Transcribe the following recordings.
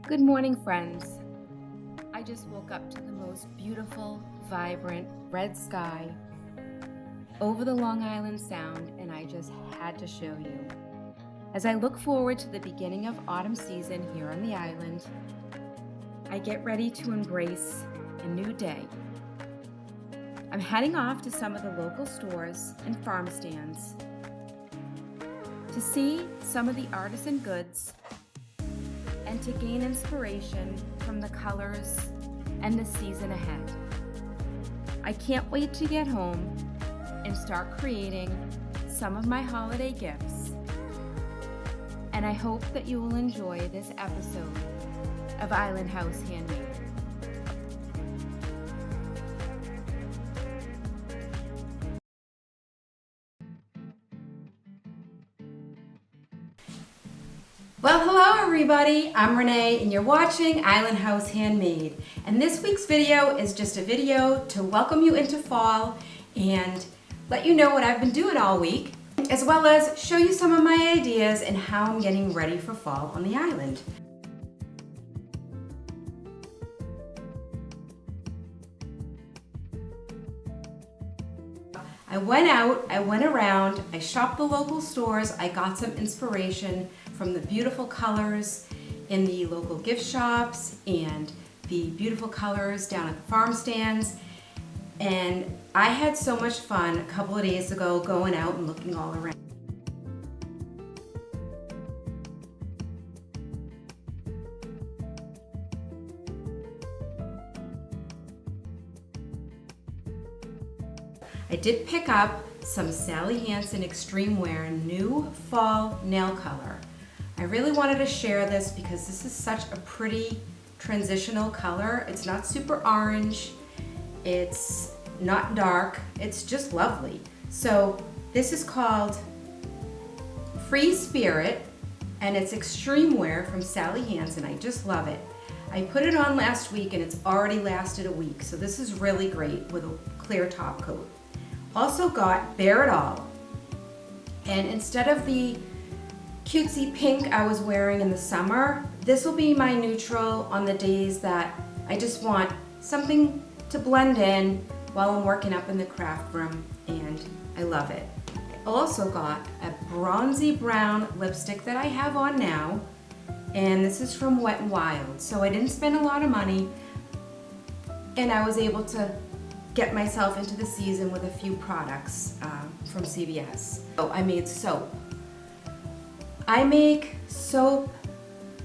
Good morning, friends. I just woke up to the most beautiful, vibrant red sky over the Long Island Sound, and I just had to show you. As I look forward to the beginning of autumn season here on the island, I get ready to embrace a new day. I'm heading off to some of the local stores and farm stands to see some of the artisan goods and to gain inspiration from the colors and the season ahead. I can't wait to get home and start creating some of my holiday gifts. And I hope that you will enjoy this episode of Island House Handmade. Well, hello everybody, I'm Renee and you're watching Island House Handmade. And this week's video is just a video to welcome you into fall and let you know what I've been doing all week, as well as show you some of my ideas and how I'm getting ready for fall on the island. I went around, I shopped the local stores, I got some inspiration from the beautiful colors in the local gift shops and the beautiful colors down at the farm stands. And I had so much fun a couple of days ago going out and looking all around. I did pick up some Sally Hansen Extreme Wear new fall nail color. I really wanted to share this because this is such a pretty transitional color. It's not super orange, it's not dark, it's just lovely. So this is called Free Spirit and it's Extreme Wear from Sally Hansen. I just love it. I put it on last week and it's already lasted a week, so this is really great with a clear top coat. Also got Bare It All, and instead of the cutesy pink I was wearing in the summer, this will be my neutral on the days that I just want something to blend in while I'm working up in the craft room, and I love it. I also got a bronzy brown lipstick that I have on now, and this is from Wet n Wild. So I didn't spend a lot of money, and I was able to get myself into the season with a few products from CVS. So I made soap. I make soap,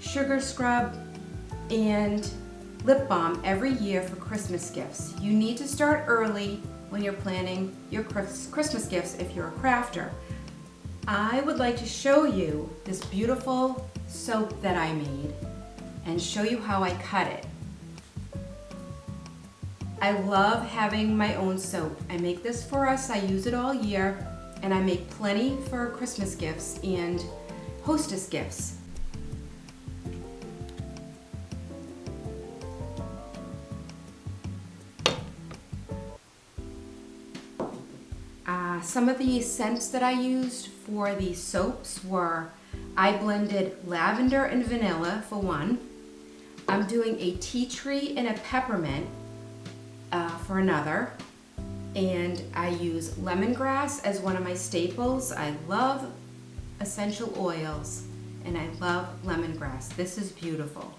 sugar scrub, and lip balm every year for Christmas gifts. You need to start early when you're planning your Christmas gifts if you're a crafter. I would like to show you this beautiful soap that I made and show you how I cut it. I love having my own soap. I make this for us, I use it all year, and I make plenty for Christmas gifts and hostess gifts. Some of the scents that I used for the soaps were, I blended lavender and vanilla for one. I'm doing a tea tree and a peppermint for another, and I use lemongrass as one of my staples. I love essential oils and I love lemongrass. This is beautiful.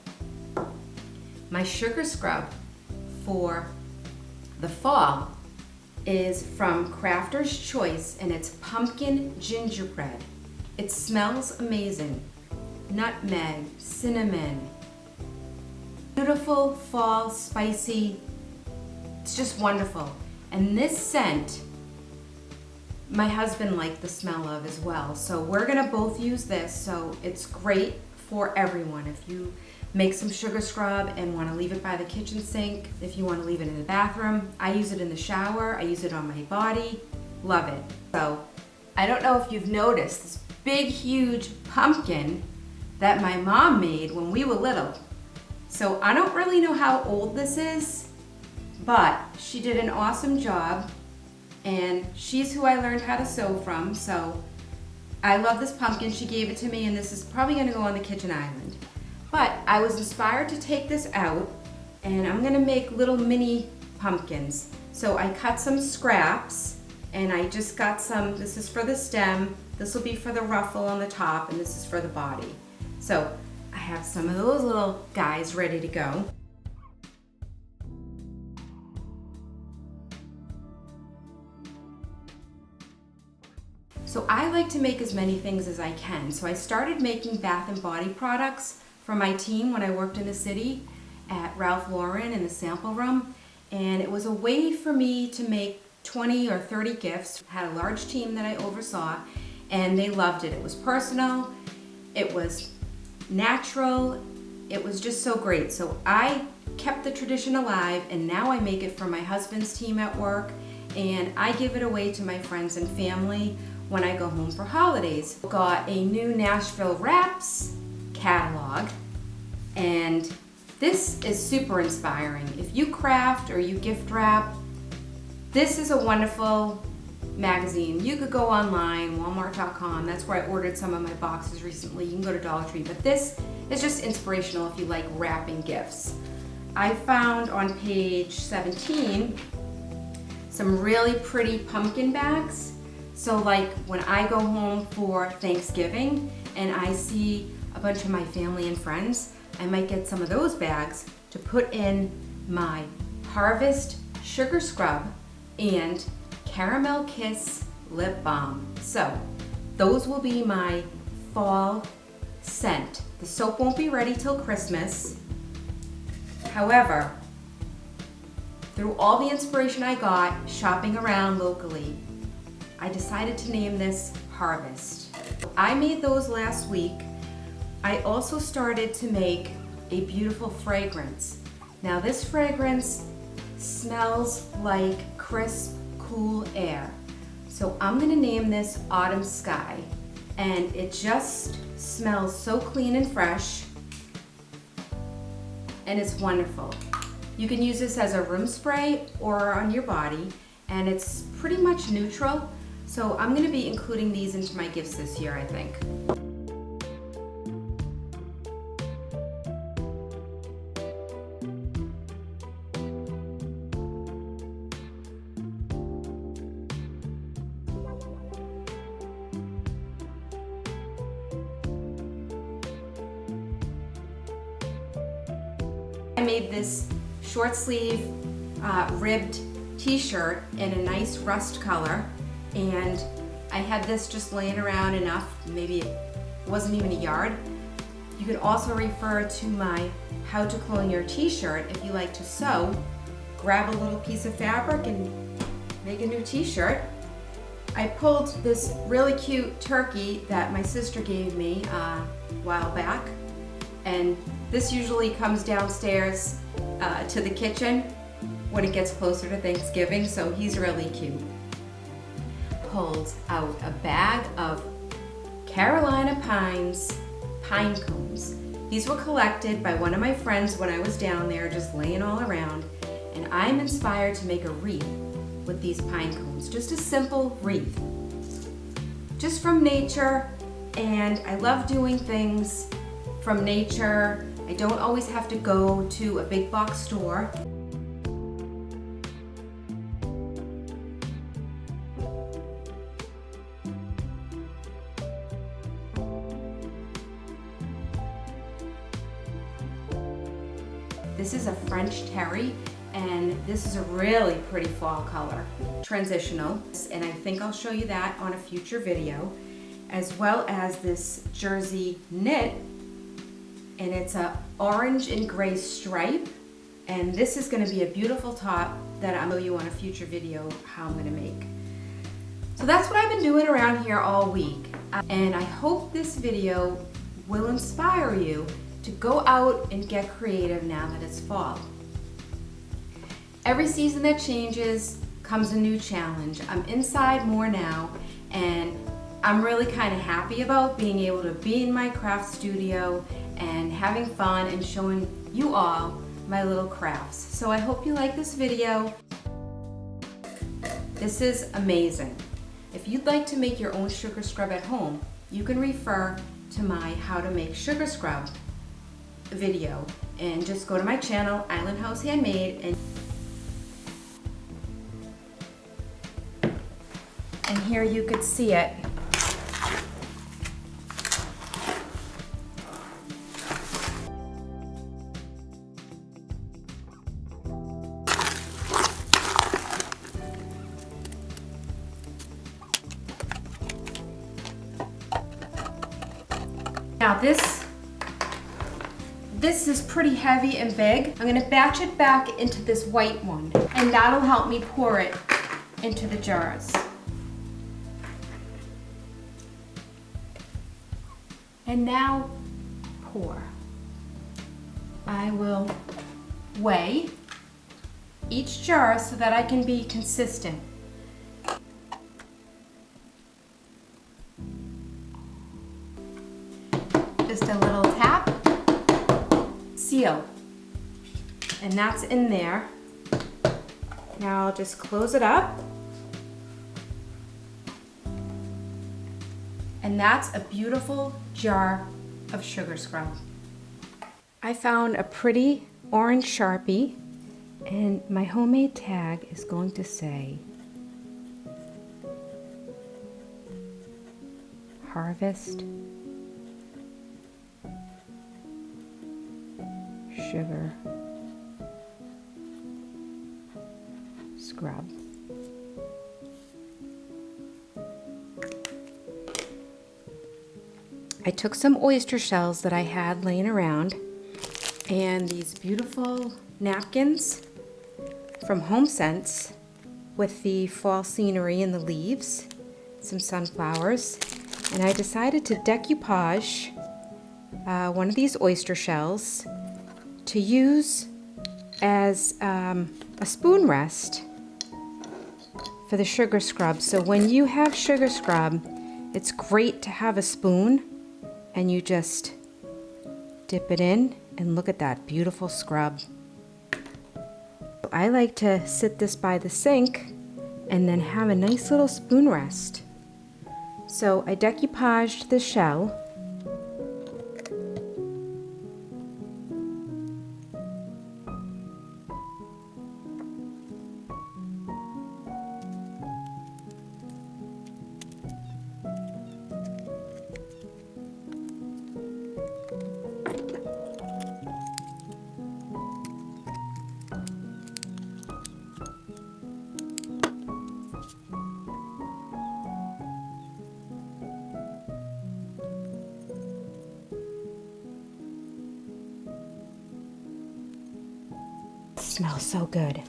My sugar scrub for the fall is from Crafter's Choice and it's pumpkin gingerbread. It smells amazing. Nutmeg, cinnamon, beautiful fall spicy. It's just wonderful. And this scent, my husband liked the smell of as well. So we're gonna both use this. So it's great for everyone. If you make some sugar scrub and wanna leave it by the kitchen sink, if you wanna leave it in the bathroom, I use it in the shower, I use it on my body, love it. So I don't know if you've noticed this big, huge pumpkin that my mom made when we were little. So I don't really know how old this is, but she did an awesome job, and she's who I learned how to sew from, so I love this pumpkin. She gave it to me, and this is probably gonna go on the kitchen island. But I was inspired to take this out, and I'm gonna make little mini pumpkins. So I cut some scraps, and I just got some, this is for the stem, this will be for the ruffle on the top, and this is for the body. So I have some of those little guys ready to go. So I like to make as many things as I can. So I started making bath and body products for my team when I worked in the city at Ralph Lauren in the sample room. And it was a way for me to make 20 or 30 gifts. I had a large team that I oversaw, and they loved it. It was personal, it was natural, it was just so great. So I kept the tradition alive, and now I make it for my husband's team at work, and I give it away to my friends and family when I go home for holidays. Got a new Nashville Wraps catalog, and this is super inspiring. If you craft or you gift wrap, this is a wonderful magazine. You could go online, walmart.com, that's where I ordered some of my boxes recently. You can go to Dollar Tree, but this is just inspirational if you like wrapping gifts. I found on page 17 some really pretty pumpkin bags. So like when I go home for Thanksgiving and I see a bunch of my family and friends, I might get some of those bags to put in my Harvest Sugar Scrub and Caramel Kiss Lip Balm. So those will be my fall scent. The soap won't be ready till Christmas. However, through all the inspiration I got shopping around locally, I decided to name this Harvest. I made those last week. I also started to make a beautiful fragrance. Now this fragrance smells like crisp, cool air. So I'm gonna name this Autumn Sky, and it just smells so clean and fresh, and it's wonderful. You can use this as a room spray or on your body, and it's pretty much neutral. So I'm gonna be including these into my gifts this year, I think. I made this short sleeve ribbed t-shirt in a nice rust color, and I had this just laying around enough, maybe it wasn't even a yard. You could also refer to my How to Clone Your t-shirt if you like to sew. Grab a little piece of fabric and make a new t-shirt. I pulled this really cute turkey that my sister gave me a while back, and this usually comes downstairs to the kitchen when it gets closer to Thanksgiving, so he's really cute. Pulled out a bag of Carolina Pines pine cones. These were collected by one of my friends when I was down there, just laying all around, and I'm inspired to make a wreath with these pine cones. Just a simple wreath, just from nature, and I love doing things from nature. I don't always have to go to a big box store. This is a French terry, and this is a really pretty fall color, transitional, and I think I'll show you that on a future video, as well as this jersey knit, and it's a orange and gray stripe, and this is going to be a beautiful top that I'll show you on a future video how I'm going to make. So that's what I've been doing around here all week, and I hope this video will inspire you to go out and get creative now that it's fall. Every season that changes comes a new challenge. I'm inside more now, and I'm really kind of happy about being able to be in my craft studio and having fun and showing you all my little crafts. So I hope you like this video. This is amazing. If you'd like to make your own sugar scrub at home, you can refer to my How to Make Sugar Scrub video and just go to my channel, Island House Handmade, and here you could see it. Now this is pretty heavy and big. I'm gonna batch it back into this white one, and that'll help me pour it into the jars. And now pour. I will weigh each jar so that I can be consistent. Just a little tap, seal, and that's in there. Now I'll just close it up, and that's a beautiful jar of sugar scrub. I found a pretty orange Sharpie, and my homemade tag is going to say Harvest Sugar Scrub. I took some oyster shells that I had laying around and these beautiful napkins from HomeSense with the fall scenery and the leaves, some sunflowers, and I decided to decoupage one of these oyster shells to use as a spoon rest for the sugar scrub. So when you have sugar scrub, it's great to have a spoon and you just dip it in and look at that beautiful scrub. I like to sit this by the sink and then have a nice little spoon rest. So I decoupaged the shell. Smells so good.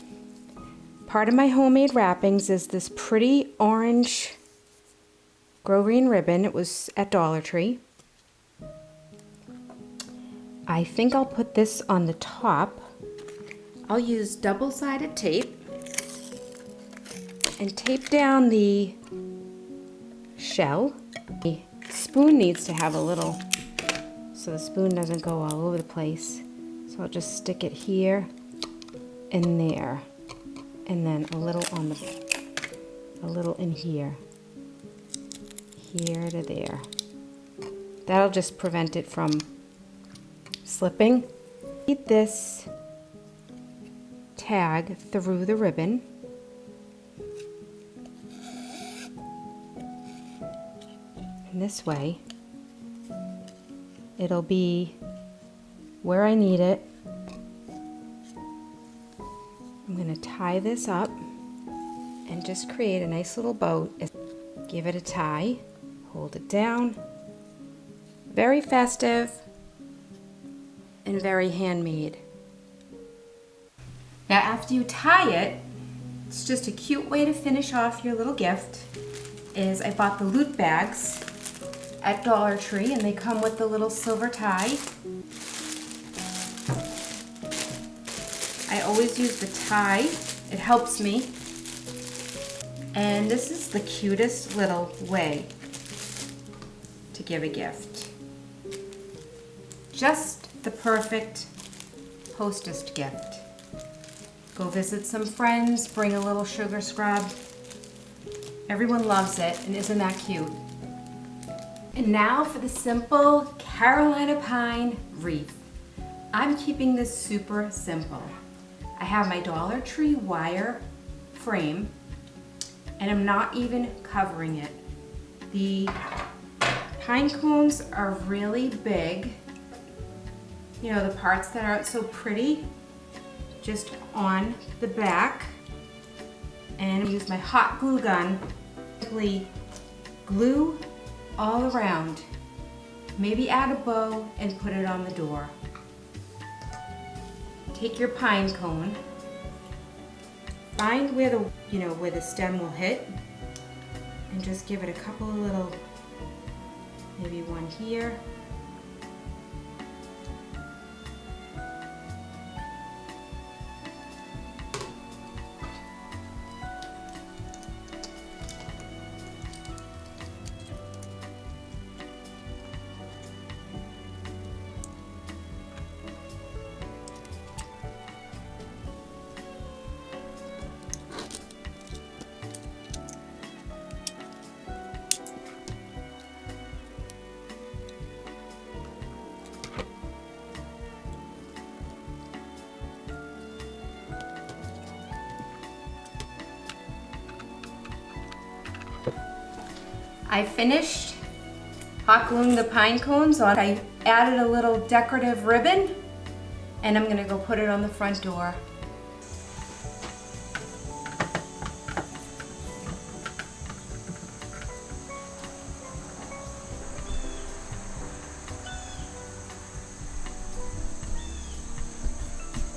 Part of my homemade wrappings is this pretty orange grosgrain ribbon. It was at Dollar Tree. I think I'll put this on the top. I'll use double-sided tape and tape down the shell. The spoon needs to have a little, so the spoon doesn't go all over the place. So I'll just stick it here and there, and then a little in here to there. That'll just prevent it from slipping. Feed this tag through the ribbon. And this way, it'll be where I need it. I'm going to tie this up and just create a nice little bow. Give it a tie, hold it down. Very festive and very handmade. Now after you tie it, it's just a cute way to finish off your little gift. Is I bought the loot bags at Dollar Tree and they come with the little silver tie. I always use the tie, it helps me. And this is the cutest little way to give a gift. Just the perfect hostess gift. Go visit some friends, bring a little sugar scrub. Everyone loves it, and isn't that cute? And now for the simple Carolina pine wreath. I'm keeping this super simple. I have my Dollar Tree wire frame, and I'm not even covering it. The pine cones are really big. You know, the parts that aren't so pretty, just on the back. And use my hot glue gun, simply glue all around. Maybe add a bow and put it on the door. Take your pine cone, find where the, where the stem will hit, and just give it a couple of little, maybe one here. I finished hot gluing the pine cones on. I added a little decorative ribbon, and I'm gonna go put it on the front door.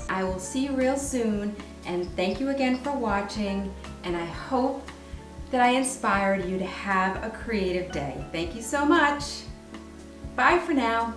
I will see you real soon, and thank you again for watching, and I hope that I inspired you to have a creative day. Thank you so much. Bye for now.